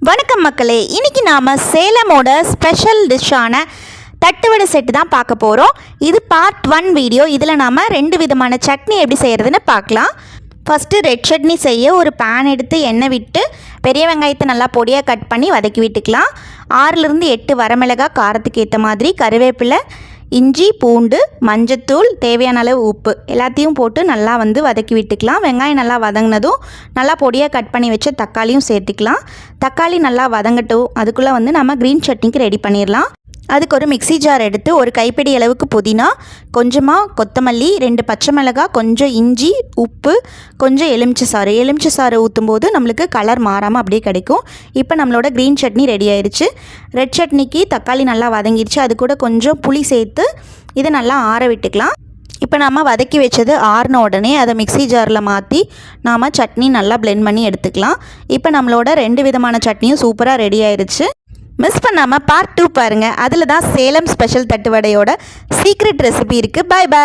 வணக்கம் மக்களே, இன்னைக்கு நாம் சேலமோட ஸ்பெஷல் டிஷ்ஷான தட்டுவடை செட்டு தான் பார்க்க போகிறோம். இது பார்ட் 1 வீடியோ. இதில் நாம் 2 விதமான சட்னி எப்படி செய்கிறதுன்னு பார்க்கலாம். ஃபஸ்ட்டு ரெட் சட்னி செய்ய ஒரு பேன் எடுத்து எண்ணெய் விட்டு பெரிய வெங்காயத்தை நல்லா பொடியாக கட் பண்ணி வதக்கி விட்டுக்கலாம். 6லேருந்து 8 வரமிளகாய் காரத்துக்கு ஏற்ற மாதிரி, கருவேப்பிலை, இஞ்சி, பூண்டு, மஞ்சத்தூள், தேவையான அளவு உப்பு எல்லாத்தையும் போட்டு நல்லா வதக்கி விட்டுக்கலாம். வெங்காயம் நல்லா வதங்கினதும் நல்லா பொடியாக கட் பண்ணி வச்ச தக்காளியும் சேர்த்துக்கலாம். தக்காளி நல்லா வதங்கட்டும். அதுக்குள்ளே நம்ம க்ரீன் சட்னிக்கு ரெடி பண்ணிடலாம். அதுக்கு ஒரு மிக்ஸி ஜார் எடுத்து ஒரு கைப்பிடி அளவுக்கு புதினா, கொஞ்சமாக கொத்தமல்லி, 2 பச்சை மிளகாய், கொஞ்சம் இஞ்சி, உப்பு, கொஞ்சம் எலுமிச்சை சாறு ஊற்றும் போது நம்மளுக்கு கலர் மாறாமல் அப்படியே கிடைக்கும். இப்போ நம்மளோட க்ரீன் சட்னி ரெடி ஆயிடுச்சு. ரெட் சட்னிக்கு தக்காளி நல்லா வதங்கிடுச்சு. அது கூட கொஞ்சம் புளி சேர்த்து இதை நல்லா ஆற விட்டுக்கலாம். இப்போ நம்ம வதக்கி வச்சது ஆறின உடனே அதை மிக்ஸி ஜாரில் மாற்றி நாம் சட்னி நல்லா பிளெண்ட் பண்ணி எடுத்துக்கலாம். இப்போ நம்மளோட 2 விதமான சட்னியும் சூப்பராக ரெடி ஆயிடுச்சு. மிஸ் பண்ணாமல் பார்ட் 2 பாருங்கள். அதில் தான் சேலம் ஸ்பெஷல் தட்டுவடையோட சீக்ரெட் ரெசிபி இருக்குது. பாய் பாய்.